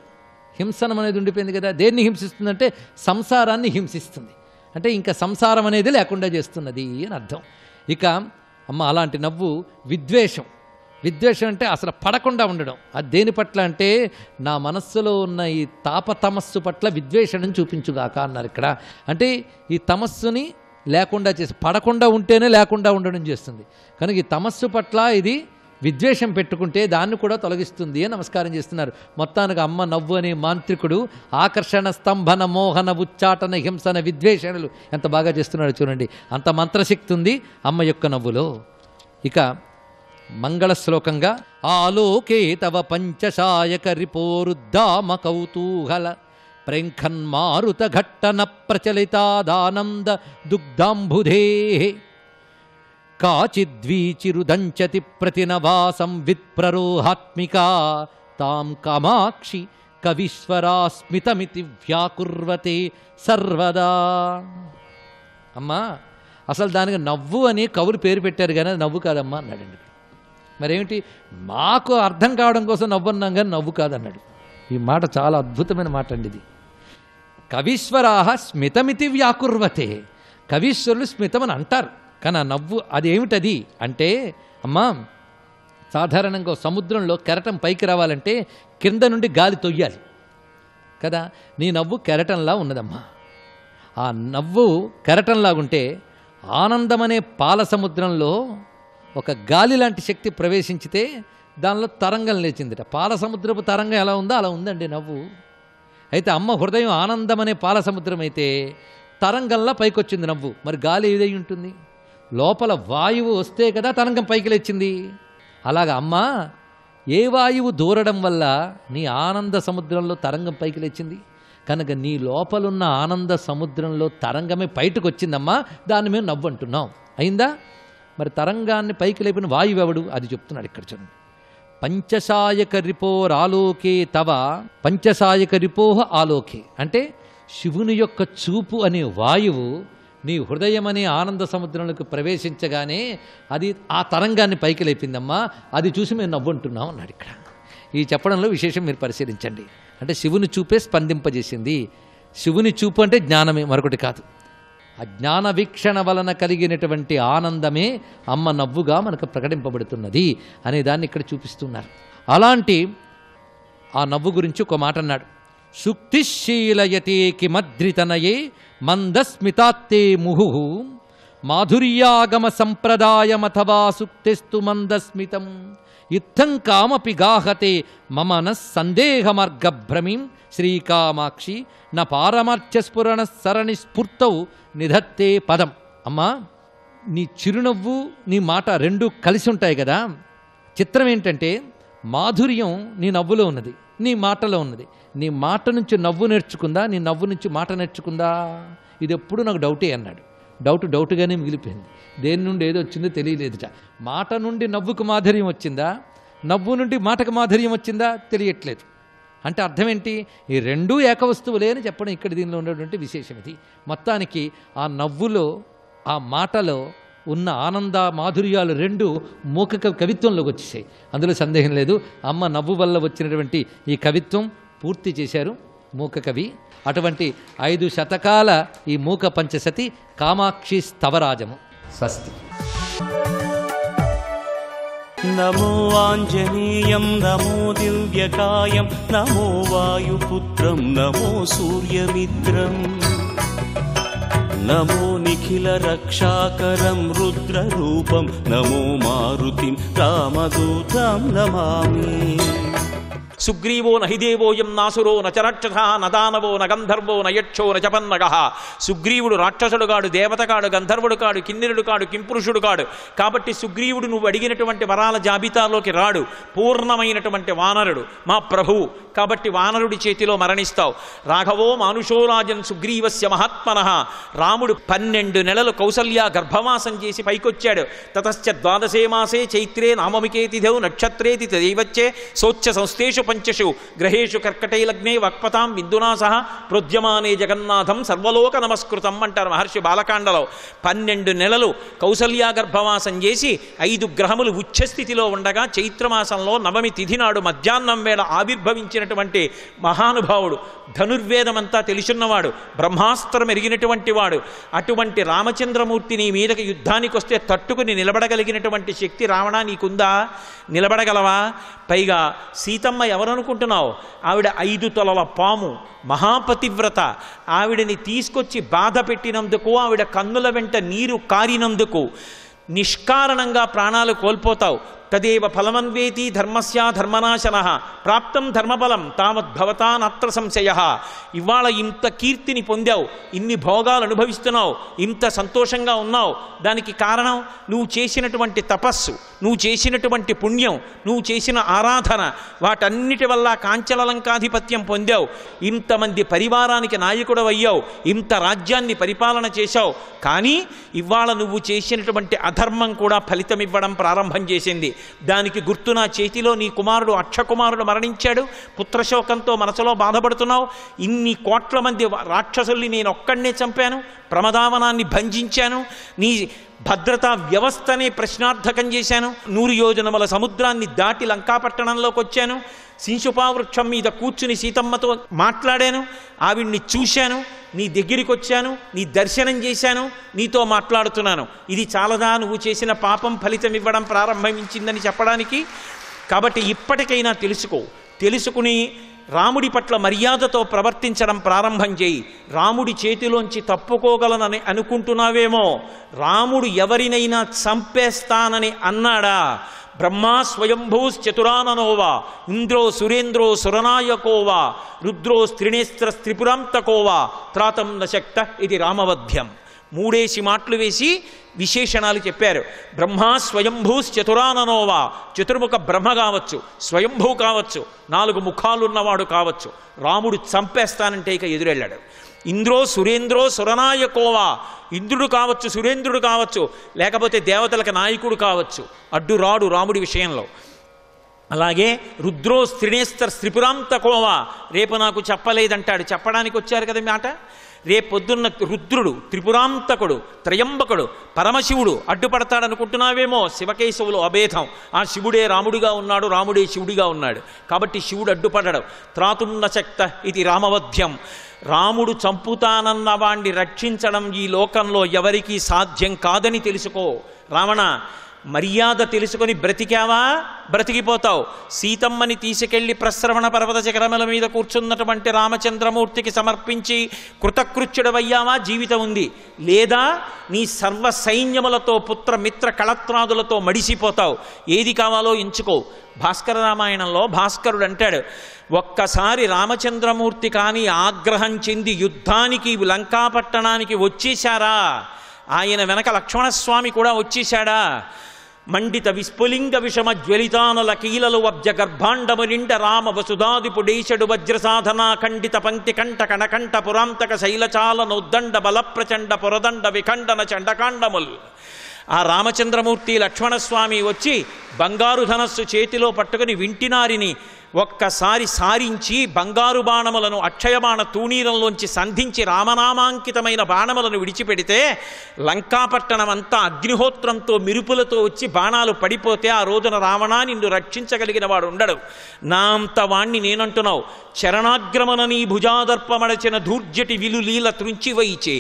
హింసనం అనేది ఉండిపోయింది కదా. దేన్ని హింసిస్తుందంటే సంసారాన్ని హింసిస్తుంది. అంటే ఇంకా సంసారం అనేది లేకుండా చేస్తున్నది అని అర్థం. ఇక అమ్మ అలాంటి నవ్వు విద్వేషం. విద్వేషం అంటే అసలు పడకుండా ఉండడం. అది దేని పట్ల అంటే నా మనస్సులో ఉన్న ఈ తాపతమస్సు పట్ల విద్వేషణం చూపించుగాక అన్నారు ఇక్కడ. అంటే ఈ తమస్సుని లేకుండా చేసి, పడకుండా ఉంటేనే లేకుండా ఉండడం చేస్తుంది. కనుక ఈ తమస్సు పట్ల ఇది విద్వేషం పెట్టుకుంటే దాన్ని కూడా తొలగిస్తుంది అని నమస్కారం చేస్తున్నారు. మొత్తానికి అమ్మ నవ్వు అనే మాంత్రికుడు ఆకర్షణ, స్తంభన, మోహన, ఉచ్చాటన, హింసన, విద్వేషణలు ఎంత బాగా చేస్తున్నాడు చూడండి. అంత మంత్రశక్తి ఉంది అమ్మ యొక్క నవ్వులో. ఇక మంగళ శ్లోకంగా ఆలోకే తవ పంచశాయక రిపోరుద్దామ కౌతూహల ప్రేంఖన్మారుత ఘట్టన ప్రచలితాదానంద దుగ్ధాంబుధే కాచిద్వీచిరుదంచతి ప్రతినవాసం విత్ప్రరోహాత్మికా తాం కామాక్షి కవీశ్వరాస్మితమితి వ్యాకుర్వతే సర్వదా. అమ్మా అసలు దానికి నవ్వు అని కవులు పేరు పెట్టారు కానీ అది నవ్వు కాదమ్మా అన్నాడండి. మరేమిటి? మాకు అర్థం కావడం కోసం నవ్వు అన్నాం కానీ నవ్వు కాదన్నాడు. ఈ మాట చాలా అద్భుతమైన మాట అండి ఇది. కవీశ్వరాహ స్మితమితి వ్యాకుర్వతే. కవీశ్వరులు స్మితమని అంటారు కానీ ఆ నవ్వు అదేమిటది అంటే అమ్మా సాధారణంగా సముద్రంలో కెరటం పైకి రావాలంటే కింద నుండి గాలి తొయ్యాలి కదా. నీ నవ్వు కెరటంలా ఉన్నదమ్మా. ఆ నవ్వు కెరటంలాగుంటే ఆనందమనే పాల సముద్రంలో ఒక గాలి లాంటి శక్తి ప్రవేశించితే దానిలో తరంగం లేచిందిట. పాల సముద్రపు తరంగం ఎలా ఉందో అలా ఉందండి నవ్వు. అయితే అమ్మ హృదయం ఆనందమనే పాల సముద్రం అయితే తరంగంలా పైకొచ్చింది నవ్వు. మరి గాలి ఏదై ఉంటుంది? లోపల వాయువు వస్తే కదా తరంగం పైకి లేచింది. అలాగా అమ్మ ఏ వాయువు దూరడం వల్ల నీ ఆనంద సముద్రంలో తరంగం పైకి లేచింది. కనుక నీ లోపలున్న ఆనంద సముద్రంలో తరంగమే బయటకు వచ్చిందమ్మా. దాన్ని మేము నవ్వు అంటున్నాం. అయిందా? మరి తరంగాన్ని పైకి లేపిన వాయువెవడు? అది చెప్తున్నాడు ఇక్కడ చూడండి. పంచశాయక రిపోరాలోకే తవ పంచశాయక రిపోహ ఆలోకే అంటే శివుని యొక్క చూపు అనే వాయువు నీ హృదయం అనే ఆనంద సముద్రంలోకి ప్రవేశించగానే అది ఆ తరంగాన్ని పైకి లేపిందమ్మా. అది చూసి మేము నవ్వుంటున్నాం అన్నాడు ఇక్కడ. ఈ చెప్పడంలో విశేషం మీరు పరిశీలించండి. అంటే శివుని చూపే స్పందింపజేసింది. శివుని చూపు అంటే జ్ఞానమే, మరొకటి కాదు. ఆ జ్ఞాన వీక్షణ వలన కలిగినటువంటి ఆనందమే అమ్మ నవ్వుగా మనకు ప్రకటింపబడుతున్నది అనే దాన్ని ఇక్కడ చూపిస్తున్నారు. అలాంటి ఆ నవ్వు గురించి ఒక మాట అన్నాడు. సుక్తిశీలయతే కిమద్రితనయే మందస్మితాత్తే ముహు మాధుర్యాగమ సంప్రదాయమథవా సుక్తిస్తు మందస్మితం ఇత్థం కామపి గాహతే మమ సందేహమర్గభ్రమీం శ్రీకామాక్షి న పారమార్చ్యస్ఫురణ సరణి స్ఫూర్తౌ నిధత్తే పదం. అమ్మా నీ చిరునవ్వు నీ మాట రెండూ కలిసి ఉంటాయి కదా. చిత్రం ఏంటంటే మాధుర్యం నీ నవ్వులో ఉన్నది, నీ మాటలో ఉన్నది. నీ మాట నుంచి నవ్వు నేర్చుకుందా, నీ నవ్వు నుంచి మాట నేర్చుకుందా? ఇది ఎప్పుడు నాకు డౌటే అన్నాడు. డౌట్గానే మిగిలిపోయింది. దేని నుండి ఏదో వచ్చిందో తెలియలేదుట. మాట నుండి నవ్వుకు మాధుర్యం వచ్చిందా, నవ్వు నుండి మాటకు మాధుర్యం వచ్చిందా తెలియట్లేదు. అంటే అర్థం ఏంటి? ఈ రెండూ ఏకవస్తువులే అని చెప్పడం ఇక్కడ దీనిలో ఉన్నటువంటి విశేషం ఇది. మొత్తానికి ఆ నవ్వులో ఆ మాటలో ఉన్న ఆనంద మాధుర్యాలు రెండు మూక కవిత్వంలోకి వచ్చేసాయి. అందులో సందేహం లేదు. అమ్మ నవ్వు వల్ల వచ్చినటువంటి ఈ కవిత్వం పూర్తి చేశారు. మూక కవి. అటువంటి 5 శతకాల ఈ మూక పంచశతి కామాక్షి స్తవరాజము. స్వస్తి. నమో ఆంజనేయం నమో దివ్యకాయం నమో వాయుపుత్రం నమో సూర్యమిత్రం నమో నిఖిల రక్షాకరం రుద్రరూపం నమో మారుతిం రామదూతం నమామి. సుగ్రీవో నహిదేవోయం నాసురో నచరాక్షస నదానవో నగంధర్వో నయక్షో నచపన్నగ. సుగ్రీవుడు రాక్షసుడు కాడు, దేవత కాడు, గంధర్వుడు కాడు, కిన్నెరుడు కాడు, కింపురుషుడు కాడు. కాబట్టి సుగ్రీవుడు నువ్వు అడిగినటువంటి వరాల జాబితాలోకి రాడు. పూర్ణమైనటువంటి వానరుడు మా ప్రభువు. కాబట్టి వానరుడి చేతిలో మరణిస్తావు. రాఘవో మానుషోరాజన్ సుగ్రీవస్య మహాత్మనః. రాముడు 12 నెలలు కౌసల్య గర్భవాసం చేసి పైకొచ్చాడు. తతశ్చ ద్వాదశే మాసే చైత్రే నామమికే తిథౌ నక్షత్రేతి దైవచ్చే సోచ్ఛ సంస్థేషు పంచషు గ్రహేషు కర్కటే లగ్నే వక్పతాం విందునా సహ ప్రోద్యమానే జగన్నాథం సర్వలోక నమస్కృతం అంటారు మహర్షి బాలకాండలో. 12 నెలలు కౌసల్య గర్భవాసం చేసి 5 గ్రహములు ఉచ్ఛస్థితిలో ఉండగా చైత్రమాసంలో నవమి తిథి నాడు మధ్యాహ్నం వేళ ఆవిర్భవించినటువంటి మహానుభావుడు. ధనుర్వేదమంతా తెలుసున్నవాడు, బ్రహ్మాస్త్రం ఎరిగినటువంటి వాడు. అటువంటి రామచంద్రమూర్తి నీ మీదకి యుద్ధానికి వస్తే తట్టుకుని నిలబడగలిగినటువంటి శక్తి రావణా నీకుందా? నిలబడగలవా? పైగా సీతమ్మ ఎవరనుకుంటున్నావు? ఆవిడ 5 తొలల పాము, మహాపతివ్రత. ఆవిడని తీసుకొచ్చి బాధ పెట్టినందుకు, ఆవిడ కన్నుల వెంట నీరు కారినందుకు నిష్కారణంగా ప్రాణాలు కోల్పోతావు. తదేవ ఫలమన్వేతి ధర్మస్యా ధర్మనాశనః ప్రాప్తం ధర్మబలం తావద్భవతా నాత్ర సంశయః. ఇవాళ ఇంత కీర్తిని పొందావు, ఇన్ని భోగాలు అనుభవిస్తున్నావు, ఇంత సంతోషంగా ఉన్నావు. దానికి కారణం నువ్వు చేసినటువంటి తపస్సు, నువ్వు చేసినటువంటి పుణ్యం, నువ్వు చేసిన ఆరాధన. వాటన్నిటి వల్ల కాంచలలంకాధిపత్యం పొందావు. ఇంతమంది పరివారానికి నాయకుడు అయ్యావు, ఇంత రాజ్యాన్ని పరిపాలన చేశావు. కానీ ఇవాళ నువ్వు చేసినటువంటి అధర్మం కూడా ఫలితం ఇవ్వడం ప్రారంభం చేసింది. దానికి గుర్తు నా చేతిలో నీ కుమారుడు అక్షకుమారుడు మరణించాడు. పుత్రశోకంతో మనసులో బాధపడుతున్నావు. ఇన్ని కోట్ల మంది రాక్షసుల్ని నేను ఒక్కడనే చంపాను, ప్రమదావనాన్ని భంజించాను, నీ భద్రతా వ్యవస్థనే ప్రశ్నార్థకం చేశాను, 100 యోజనముల సముద్రాన్ని దాటి లంకాపట్టణంలోకి వచ్చాను, శింశుపావృక్షం మీద కూర్చుని సీతమ్మతో మాట్లాడాను, ఆవిడ్ని చూశాను, నీ దగ్గరికి వచ్చాను, నీ దర్శనం చేశాను, నీతో మాట్లాడుతున్నాను. ఇది చాలదా నువ్వు చేసిన పాపం ఫలితం ఇవ్వడం ప్రారంభించిందని చెప్పడానికి? కాబట్టి ఇప్పటికైనా తెలుసుకుని రాముడి పట్ల మర్యాదతో ప్రవర్తించడం ప్రారంభం చేయి. రాముడి చేతిలోంచి తప్పుకోగలనని అనుకుంటున్నావేమో. రాముడు ఎవరినైనా చంపేస్తానని అన్నాడా? బ్రహ్మా స్వయంభూశ్చతురాననోవా ఇంద్రో సురేంద్రో సురనాయకోవా రుద్రో స్త్రినేస్త్ర స్త్రిపురాంతకోవా త్రాతం నశక్త ఇది రామవధ్యం. 3 మాటలు వేసి విశేషణాలు చెప్పారు. బ్రహ్మా స్వయంభూశ్చతురాననోవా, చతుర్ముఖ బ్రహ్మ కావచ్చు, స్వయంభూ కావచ్చు, 4 ముఖాలున్నవాడు కావచ్చు. రాముడు చంపేస్తానంటే ఇక ఎదురెళ్ళాడు. ఇంద్రో సురేంద్రో సురనాయకోవా, ఇంద్రుడు కావచ్చు, సురేంద్రుడు కావచ్చు, లేకపోతే దేవతలకు నాయకుడు కావచ్చు, అడ్డు రాడు రాముడి విషయంలో. అలాగే రుద్రో స్త్రినేస్త్ర స్త్రిపురాంతకోవా, రేపు నాకు చెప్పలేదంటాడు. చెప్పడానికి వచ్చారు కదా మాట. రేపొద్దున్న రుద్రుడు, త్రిపురాంతకుడు, త్రయంబకుడు, పరమశివుడు అడ్డుపడతాడనుకుంటున్నావేమో. శివకేశవులు అభేదం. ఆ శివుడే రాముడిగా ఉన్నాడు, రాముడే శివుడిగా ఉన్నాడు. కాబట్టి శివుడు అడ్డుపడడు. త్రాతుం నశక్త ఇది రామవధ్యం. రాముడు చంపుతానన్న వాణ్ణి రక్షించడం ఈ లోకంలో ఎవరికీ సాధ్యం కాదని తెలుసుకో. రావణ, మర్యాద తెలుసుకొని బ్రతికావా బ్రతికిపోతావు. సీతమ్మని తీసుకెళ్లి ప్రశ్రవణ పర్వత శిఖరముల మీద కూర్చున్నటువంటి రామచంద్రమూర్తికి సమర్పించి కృతకృత్యుడవయ్యావా జీవితం ఉంది. లేదా నీ సర్వ సైన్యములతో పుత్ర మిత్ర కళత్రాదులతో మడిసిపోతావు. ఏది కావాలో ఎంచుకో. భాస్కర రామాయణంలో భాస్కరుడు అంటాడు, ఒక్కసారి రామచంద్రమూర్తి కానీ ఆగ్రహం చెంది యుద్ధానికి లంకాపట్టణానికి వచ్చేశారా, ఆయన వెనక లక్ష్మణస్వామి కూడా వచ్చేశాడా? మండిత విస్ఫులింగ విషమ జ్వలితానల కీలలు వబ్జ గర్భాండము నిండ రామ వసుధాదిపుడేశడు వజ్రసాధనా ఖండిత పంక్తి కంఠ కణకంఠ పురాంతక శైలచాల నౌద్దండ బలప్రచండ పురదండ విఖండన చండకాండముల్. ఆ రామచంద్రమూర్తి లక్ష్మణస్వామి వచ్చి బంగారు ధనస్సు చేతిలో పట్టుకుని వింటినారిని ఒక్కసారి సారించి బంగారు బాణములను అక్షయబాణ తూణీరంలోంచి సంధించి రామనామాంకితమైన బాణములను విడిచిపెడితే లంకాపట్టణం అంతా అగ్నిహోత్రంతో మిరుపులతో వచ్చి బాణాలు పడిపోతే ఆ రోజున రావణా నిన్ను రక్షించగలిగిన వాడు ఉండడు. నా అంత వాణ్ణి నేనంటున్నావు. చరణాగ్రమణ నీ భుజాదర్పమడచిన ధూర్జటి విలులీల త్రుంచివైచే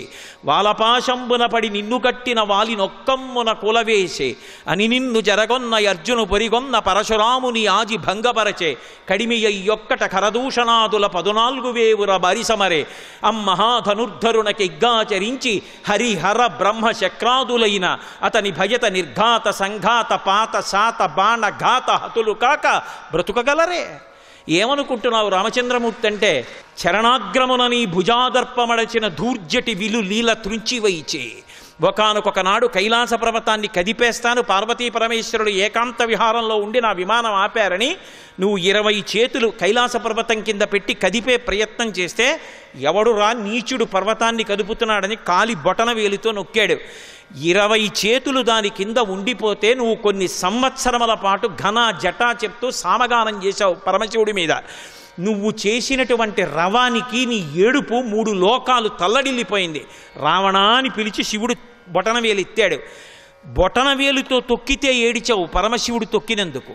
వాలపాశంబున పడి నిన్ను కట్టిన వాలి నొక్కమ్మున కులవేసే అని నిన్ను జరగొన్న అర్జును పొరిగొన్న పరశురాముని ఆజి భంగపరచే కడిమియొక్కట కరదూషణాదుల 14,000 బరిసమరే అమ్మహాధనుర్ధరునకిగ్గాచరించి హరిహర బ్రహ్మ శక్రాదులైన అతని భయత నిర్ఘాత సంఘాత పాత శాత బాణ ఘాత హతులు కాక బ్రతుకగలరే. ఏమనుకుంటున్నావు రామచంద్రమూర్తి అంటే? చరణాగ్రమునని భుజాదర్పమడచిన ధూర్జటి విలు లీల త్రుంచివైచే. ఒకనొకనాడు కైలాస పర్వతాన్ని కదిపేస్తాను, పార్వతీ పరమేశ్వరుడు ఏకాంత విహారంలో ఉండి నా విమానం ఆపారని నువ్వు 20 చేతులు కైలాస పర్వతం కింద పెట్టి కదిపే ప్రయత్నం చేస్తే ఎవడురా నీచుడు పర్వతాన్ని కదుపుతున్నాడని కాలి బొటన వేలుతో నొక్కాడు. 20 చేతులు దాని కింద ఉండిపోతే నువ్వు కొన్ని సంవత్సరముల పాటు ఘన జటా చెప్తూ సామగానం చేశావు పరమశివుడి మీద. నువ్వు చేసినటువంటి రవానికి నీ ఏడుపు 3 లోకాలు తల్లడిల్లిపోయింది. రావణా అని పిలిచి శివుడు బొటనవేలు ఎత్తాడు. బొటనవేలుతో తొక్కితే ఏడిచావు పరమశివుడు తొక్కినందుకు.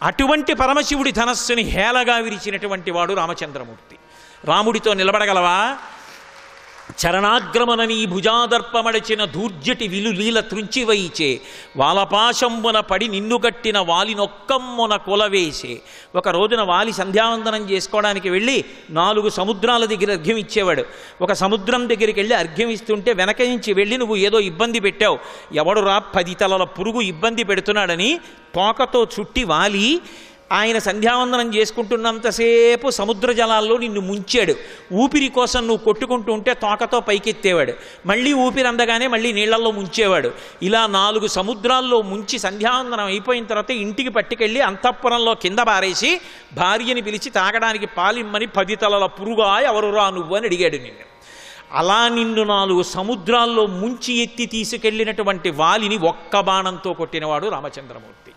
అటువంటి పరమశివుడి ధనస్సుని హేళగా విరిచినటువంటి వాడు రామచంద్రమూర్తి. రాముడితో నిలబడగలవా? చరణాగ్రమణని భుజాదర్పమడచిన ధూర్జటి విలులీల త్రుంచివైచే వాలపాశంబున పడి నిన్ను కట్టిన వాలినొక్కమ్మున కులవేసే. ఒక రోజున వాలి సంధ్యావందనం చేసుకోవడానికి వెళ్ళి 4 సముద్రాల దగ్గర అర్ఘ్యం ఇచ్చేవాడు. ఒక సముద్రం దగ్గరికి వెళ్ళి అర్ఘ్యం ఇస్తుంటే వెనక నుంచి వెళ్ళి నువ్వు ఏదో ఇబ్బంది పెట్టావు. ఎవడు రా 10 తలల పురుగు ఇబ్బంది పెడుతున్నాడని తోకతో చుట్టి వాలి ఆయన సంధ్యావందనం చేసుకుంటున్నంతసేపు సముద్ర జలాల్లో నిన్ను ముంచాడు. ఊపిరి కోసం నువ్వు కొట్టుకుంటూ ఉంటే తోకతో పైకెత్తేవాడు. మళ్ళీ ఊపిరి అందగానే మళ్ళీ నీళ్లలో ముంచేవాడు. ఇలా 4 సముద్రాల్లో ముంచి సంధ్యావందనం అయిపోయిన తర్వాత ఇంటికి పట్టుకెళ్ళి అంతఃపురంలో కింద పారేసి భార్యని పిలిచి తాగడానికి పాలిమ్మని 10 తలల పురుగా ఎవరురా నువ్వు అని అడిగాడు నిన్ను. అలా నిన్ను 4 సముద్రాల్లో ముంచి ఎత్తి తీసుకెళ్ళినటువంటి వాలిని ఒక్క బాణంతో కొట్టినవాడు రామచంద్రమూర్తి.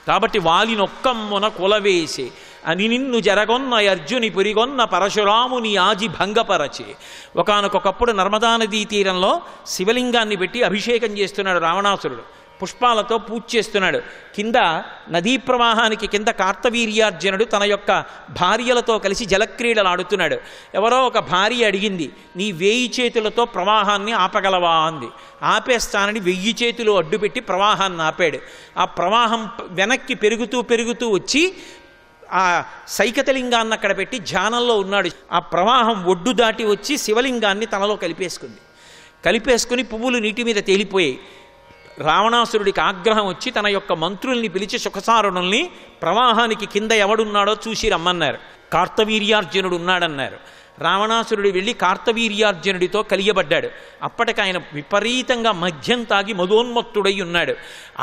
కాబట్టి వాలినొక్కమ్మున కులవేసే అని నిన్ను జరగొన్న అర్జుని పురిగొన్న పరశురాముని ఆజి భంగపరచే. ఒకానొకప్పుడు నర్మదా నదీ తీరంలో శివలింగాన్ని పెట్టి అభిషేకం చేస్తున్నాడు రావణాసురుడు. పుష్పాలతో పూజ చేస్తున్నాడు. కింద నదీ ప్రవాహానికి కింద కార్తవీర్యార్జునుడు తన యొక్క భార్యలతో కలిసి జలక్రీడలు ఆడుతున్నాడు. ఎవరో ఒక భార్య అడిగింది, నీ 1000 చేతులతో ప్రవాహాన్ని ఆపగలవా అంది. ఆపేస్తానని 1000 చేతులు అడ్డుపెట్టి ప్రవాహాన్ని ఆపాడు. ఆ ప్రవాహం వెనక్కి పెరుగుతూ పెరుగుతూ వచ్చి ఆ సైకతలింగాన్ని అక్కడ పెట్టి ధ్యానంలో ఉన్నాడు. ఆ ప్రవాహం ఒడ్డు దాటి వచ్చి శివలింగాన్ని తనలో కలిపేసుకుని పువ్వులు నీటి మీద తేలిపోయాయి. రావణాసురుడికి ఆగ్రహం వచ్చి తన యొక్క మంత్రుల్ని పిలిచి సుఖసారుణుల్ని ప్రవాహానికి కింద ఎవడున్నాడో చూసి రమ్మన్నారు. కార్తవీర్యార్జునుడు ఉన్నాడన్నారు. రావణాసురుడు వెళ్ళి కార్తవీర్యార్జునుడితో కలియబడ్డాడు. అప్పటికి ఆయన విపరీతంగా మద్యం తాగి మదోన్మత్తుడై ఉన్నాడు.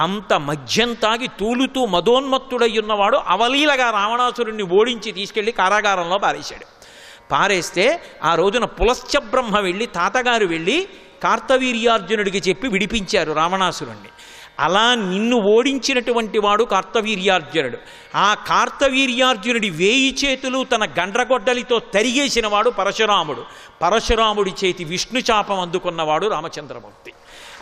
అంత మద్యం తాగి తూలుతూ మదోన్మత్తుడై ఉన్నవాడు అవలీలగా రావణాసురుడిని ఓడించి తీసుకెళ్లి కారాగారంలో పారేస్తే ఆ రోజున పులశ్చ బ్రహ్మ వెళ్ళి తాతగారు వెళ్ళి కార్తవీర్యార్జునుడికి చెప్పి విడిపించారు రావణాసురుణ్ణి. అలా నిన్ను ఓడించినటువంటి వాడు కార్తవీర్యార్జునుడు. ఆ కార్తవీర్యార్జునుడి 1000 చేతులు తన గండ్రగొడ్డలితో తరిగేసిన వాడు పరశురాముడు. పరశురాముడి చేతి విష్ణు చాపం అందుకున్నవాడు రామచంద్రమూర్తి.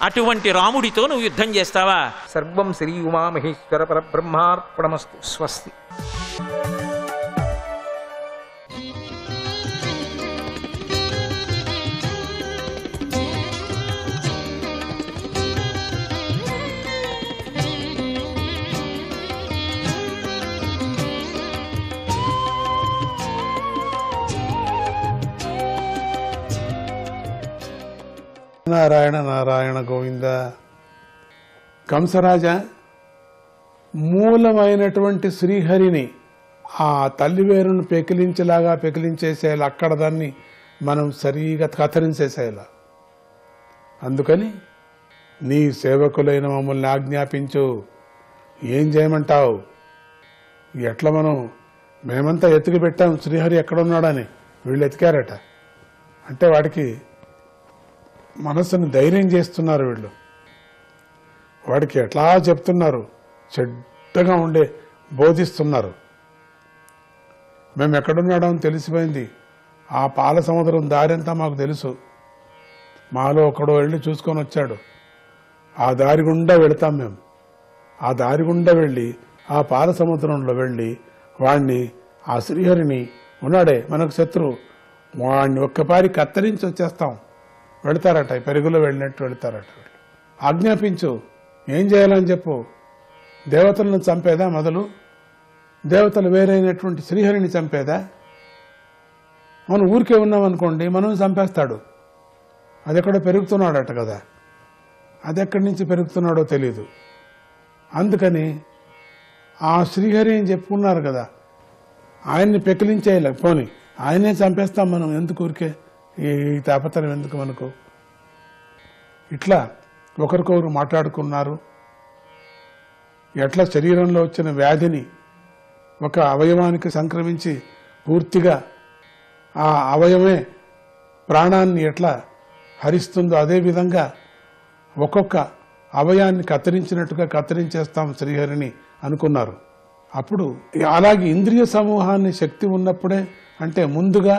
అటువంటి రాముడితో నువ్వు యుద్ధం చేస్తావా? సర్వం శ్రీ ఉమామహేశ్వర పరబ్రహ్మార్పణమస్తు. స్వస్తి. నారాయణ నారాయణ గోవింద. కంసరాజ మూలమైనటువంటి శ్రీహరిని ఆ తల్లివేరును పెకిలించేలాగా పెకిలించేసేయాలి. అక్కడ దాన్ని మనం సరిగా కత్తిరించేసేయాలి. అందుకని నీ సేవకులైన మమ్మల్ని ఆజ్ఞాపించు. ఏం చేయమంటావు? ఎట్లా మేమంతా ఎత్తుకు పెట్టాం శ్రీహరి ఎక్కడున్నాడని. వీళ్ళు ఎతికారట అంటే వాడికి మనసును ధైర్యం చేస్తున్నారు. వీళ్ళు వాడికి ఎట్లా చెప్తున్నారు, చెడ్డగా ఉండే బోధిస్తున్నారు. మేము ఎక్కడున్నాడో అని తెలిసిపోయింది. ఆ పాల సముద్రం దారంతా మాకు తెలుసు. మాలో ఒకడో వెళ్ళి చూసుకొని వచ్చాడు. ఆ దారి గుండా వెళతాం మేము. ఆ దారి గుండా వెళ్ళి ఆ పాల సముద్రంలో వెళ్ళి వాణ్ణి, ఆ శ్రీహరిని ఉన్నాడే మనకు శత్రువు, వాణ్ణి ఒక్కపారి కత్తిరించి వచ్చేస్తాం. వెళతారట, పెరుగులో వెళ్ళినట్టు వెళతారట. ఆజ్ఞాపించు, ఏం చేయాలని చెప్పు. దేవతలను చంపేదా మొదలు? దేవతలు వేరైనటువంటి శ్రీహరిని చంపేదా? మనం ఊరికే ఉన్నామనుకోండి, మనం చంపేస్తాడు. అది ఎక్కడో పెరుగుతున్నాడట కదా, అది ఎక్కడి నుంచి పెరుగుతున్నాడో తెలీదు. అందుకని ఆ శ్రీహరి అని చెప్పుకున్నారు కదా, ఆయన్ని పెకిలించేయాలి. పోని ఆయనే చంపేస్తాం మనం, ఎందుకు ఊరికే ఈ తాపత్రయం ఎందుకు మనకు? ఇట్లా ఒకరికొకరు మాట్లాడుకున్నారు. ఎట్లా శరీరంలో వచ్చిన వ్యాధిని ఒక అవయవానికి సంక్రమించి పూర్తిగా ఆ అవయవమే ప్రాణాన్ని ఎట్లా హరిస్తుందో అదేవిధంగా ఒక్కొక్క అవయాన్ని కత్తిరించినట్టుగా కత్తిరించేస్తాం శ్రీహరిని అనుకున్నారు. అప్పుడు అలాగే ఇంద్రియ సమూహాన్ని శక్తి ఉన్నప్పుడే, అంటే ముందుగా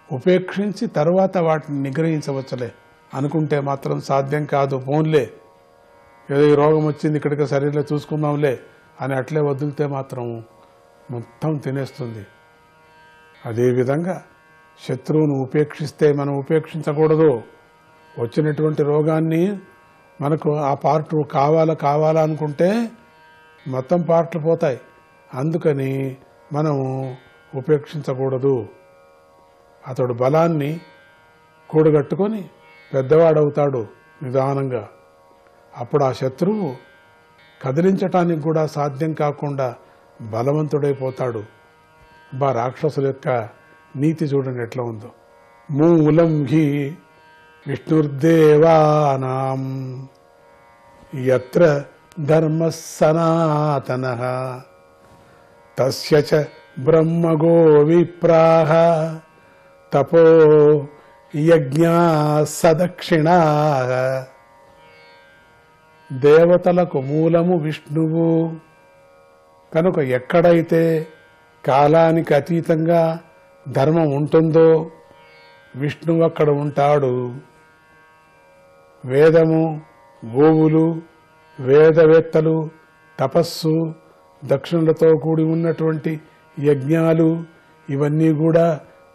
ఉపేక్షించి తర్వాత వాటిని నిగ్రహించవచ్చులే అనుకుంటే మాత్రం సాధ్యం కాదు. ఫోన్లే ఏదో ఈ రోగం వచ్చింది ఇక్కడికి సరిగ్గా చూసుకుందాంలే అని అట్లే వదిలితే మాత్రం మొత్తం తినేస్తుంది. అదేవిధంగా శత్రువును ఉపేక్షిస్తే మనం ఉపేక్షించకూడదు. వచ్చినటువంటి రోగాన్ని మనకు ఆ పార్ట్ కావాలా అనుకుంటే మొత్తం పార్ట్లు పోతాయి. అందుకని మనం ఉపేక్షించకూడదు. అతడు బలాన్ని కూడగట్టుకొని పెద్దవాడవుతాడు నిదానంగా. అప్పుడు ఆ శత్రువు కదిలించటానికి కూడా సాధ్యం కాకుండా బలవంతుడైపోతాడు. రాక్షసుల యొక్క నీతి చూడండి ఎట్లా ఉందో. మూలం హి విష్ణుర్దేవానాం యత్ర ధర్మ సనాతనః తస్య చ బ్రహ్మగో విప్రాః తపో యజ్ఞా సదక్షిణాః. దేవతలకు మూలము విష్ణువు కనుక ఎక్కడైతే కాలానికి అతీతంగా ధర్మం ఉంటుందో విష్ణువు అక్కడ ఉంటాడు. వేదము, గోవులు, వేదవేత్తలు, తపస్సు, దక్షిణలతో కూడి ఉన్నటువంటి యజ్ఞాలు ఇవన్నీ కూడా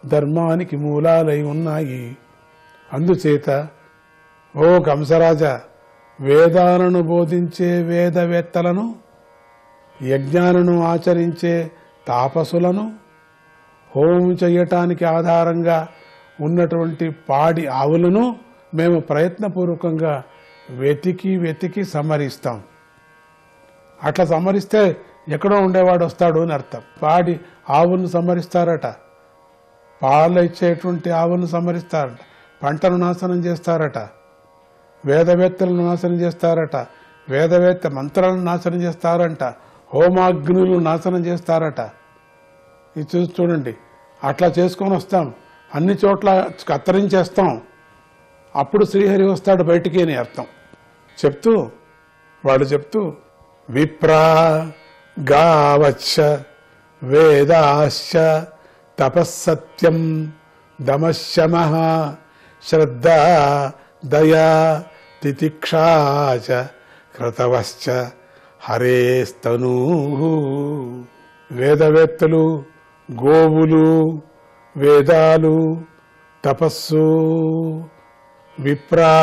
ధర్మానికి మూలాలై ఉన్నాయి. అందుచేత ఓ కంసరాజా, వేదాలను బోధించే వేదవేత్తలను, యజ్ఞాలను ఆచరించే తాపసులను, హోమం చేయటానికి ఆధారంగా ఉన్నటువంటి పాడి ఆవులను మేము ప్రయత్నపూర్వకంగా వెతికి సమరిస్తాం. అట్లా సమరిస్తే ఎక్కడో ఉండేవాడు వస్తాడు అని అర్థం. పాడి ఆవులను సమరిస్తారట, పాలు ఇచ్చేటువంటి ఆవులను సమరిస్తారట, పంటను నాశనం చేస్తారట, వేదవేత్తలను నాశనం చేస్తారట, వేదవేత్త మంత్రాలను నాశనం చేస్తారంట, హోమాగ్నులు నాశనం చేస్తారట. ఇది చూడండి, అట్లా చేసుకొని వస్తాం, అన్ని చోట్ల కత్తిరించేస్తాం. అప్పుడు శ్రీహరి వస్తాడు బయటికి అని అర్థం. వాళ్ళు చెప్తూ విప్రా గావచ్చ వేదాశ్చ తపస్సత్యం దమశమః శ్రద్ధా దయా తితిక్షాచ క్రతవశ్చ హరేస్తనూ. వేదవేత్తలు, గోవులు, వేదాలు, తపస్సు, విప్రా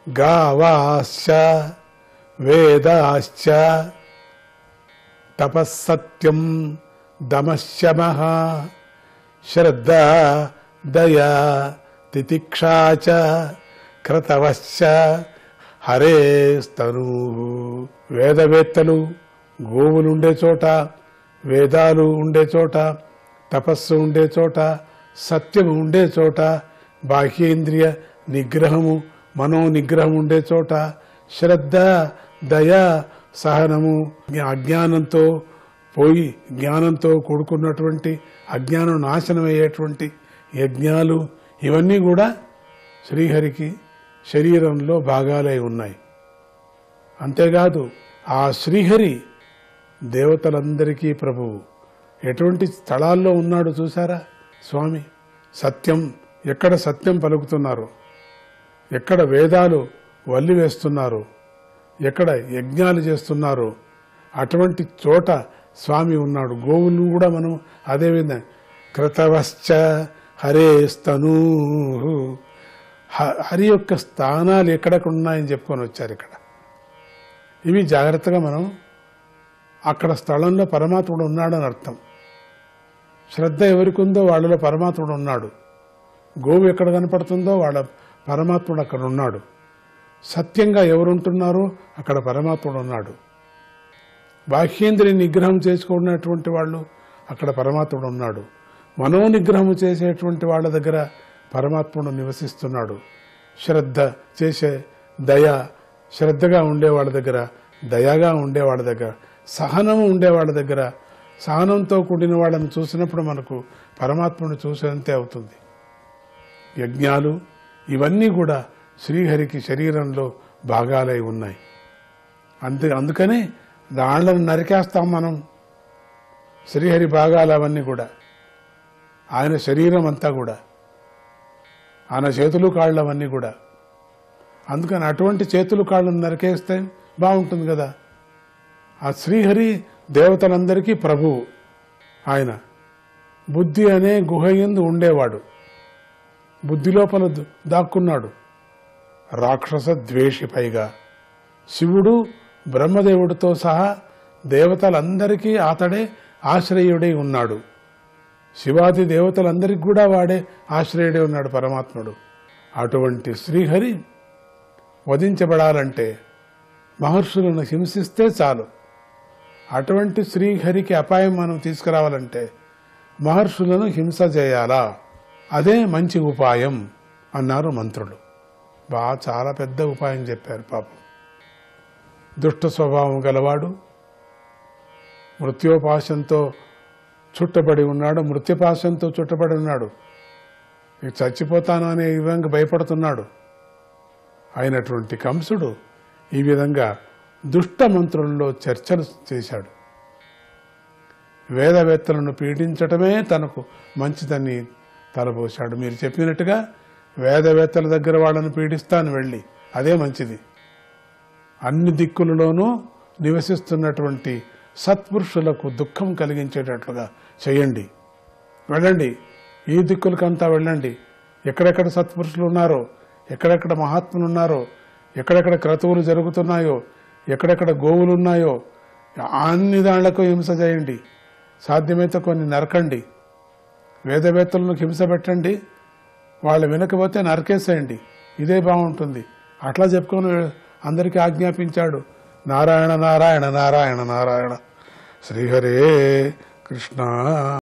గావాశ్చ వేదాశ్చ తపస్సత్యం దమశమః శ్రద్ధా దయా తితిక్షాచ క్రతవశ్చ హరేస్తనూ. వేదవేత్తలు, గోవులు ఉండే చోట, వేదాలు ఉండే చోట, తపస్సు ఉండే చోట, సత్యము ఉండే చోట, బాహ్యేంద్రియ నిగ్రహము, మనోనిగ్రహం ఉండే చోట, శ్రద్ధ, దయ, సహనము, అజ్ఞానంతో పోయి జ్ఞానంతో కూడుకున్నటువంటి, అజ్ఞానం నాశనమయ్యేటువంటి యజ్ఞాలు ఇవన్నీ కూడా శ్రీహరికి శరీరంలో భాగాలై ఉన్నాయి. అంతేకాదు ఆ శ్రీహరి దేవతలందరికీ ప్రభువు. ఎటువంటి స్థలాల్లో ఉన్నాడు చూసారా స్వామి. సత్యం, ఎక్కడ సత్యం పలుకుతున్నారు, ఎక్కడ వేదాలు వల్లి వేస్తున్నారు, ఎక్కడ యజ్ఞాలు చేస్తున్నారు, అటువంటి చోట స్వామి ఉన్నాడు. గోవులను కూడా మనం అదేవిధంగా కృతవశ్చ హరేస్తను, హరి యొక్క స్థానాలు ఎక్కడెక్కడ ఉన్నాయని చెప్పుకొని వచ్చారు ఇక్కడ. ఇవి జాగ్రత్తగా మనం అక్కడ స్థలంలో పరమాత్ముడు ఉన్నాడని అర్థం. శ్రద్ధ ఎవరికి ఉందో వాళ్ళలో పరమాత్ముడు ఉన్నాడు. గోవు ఎక్కడ కనపడుతుందో వాళ్ళ పరమాత్ముడు అక్కడ ఉన్నాడు. సత్యంగా ఎవరుంటున్నారో అక్కడ పరమాత్ముడు ఉన్నాడు. బాహ్యేంద్రియ నిగ్రహం చేసుకున్నటువంటి వాళ్ళు అక్కడ పరమాత్ముడు ఉన్నాడు. మనోనిగ్రహం చేసేటువంటి వాళ్ళ దగ్గర పరమాత్ముడు నివసిస్తున్నాడు. శ్రద్ధ చేసే దయ, శ్రద్ధగా ఉండేవాళ్ళ దగ్గర, దయగా ఉండేవాళ్ళ దగ్గర, సహనము ఉండేవాళ్ళ దగ్గర, సహనంతో కూడిన వాళ్ళని చూసినప్పుడు మనకు పరమాత్ముని చూసేంతే అవుతుంది. యజ్ఞాలు ఇవన్నీ కూడా శ్రీహరికి శరీరంలో భాగాలై ఉన్నాయి. అందుకనే దాళ్లను నరికేస్తాం మనం. శ్రీహరి భాగాలు అవన్నీ కూడా, ఆయన శరీరం అంతా కూడా, ఆయన చేతులు కాళ్ళు అవన్నీ కూడా. అందుకని అటువంటి చేతులు కాళ్ళను నరికేస్తే బాగుంటుంది కదా. ఆ శ్రీహరి దేవతలందరికీ ప్రభువు. ఆయన బుద్ధి అనే గుహయందు ఉండేవాడు. బుద్ధి లోపల దాక్కున్నాడు. రాక్షస ద్వేషి పైగా శివుడు బ్రహ్మదేవుడితో సహా దేవతలందరికీ అతడే ఆశ్రయుడై ఉన్నాడు. శివాది దేవతలందరికీ కూడా వాడే ఆశ్రయుడై ఉన్నాడు పరమాత్ముడు. అటువంటి శ్రీహరి వధించబడాలంటే మహర్షులను హింసిస్తే చాలు. అటువంటి శ్రీహరికి అపాయం మనం తీసుకురావాలంటే మహర్షులను హింస చేయాలా, అదే మంచి ఉపాయం అన్నారు మంత్రులు. చాలా పెద్ద ఉపాయం చెప్పారు. పాపం దుష్ట స్వభావం గలవాడు, మృత్యోపాశంతో చుట్టబడి ఉన్నాడు, మృత్యుపాశంతో చుట్టబడి ఉన్నాడు. చచ్చిపోతాను అనే విధంగా భయపడుతున్నాడు. అయినటువంటి కంసుడు ఈ విధంగా దుష్ట మంత్రుల్లో చర్చలు చేశాడు. వేదవేత్తలను పీడించటమే తనకు మంచిదని తలపోశాడు. మీరు చెప్పినట్టుగా వేదవేత్తల దగ్గర వాళ్ళని పీడిస్తాను వెళ్ళి, అదే మంచిది. అన్ని దిక్కులలోనూ నివసిస్తున్నటువంటి సత్పురుషులకు దుఃఖం కలిగించేటట్లుగా చేయండి. వెళ్ళండి, ఈ దిక్కులకంతా వెళ్ళండి. ఎక్కడెక్కడ సత్పురుషులు ఉన్నారో, ఎక్కడెక్కడ మహాత్ములు ఉన్నారో, ఎక్కడెక్కడ క్రతువులు జరుగుతున్నాయో, ఎక్కడెక్కడ గోవులు ఉన్నాయో అన్ని దాళ్లకు హింస చేయండి. సాధ్యమైతే కొన్ని నరకండి. వేదవేత్తలను హింస పెట్టండి, వాళ్ళు వినకపోతే నరకేసేయండి. ఇదే బాగుంటుంది. అట్లా చెప్పుకొని అందరికీ ఆజ్ఞాపించాడు. నారాయణ నారాయణ నారాయణ నారాయణ శ్రీహరే కృష్ణ.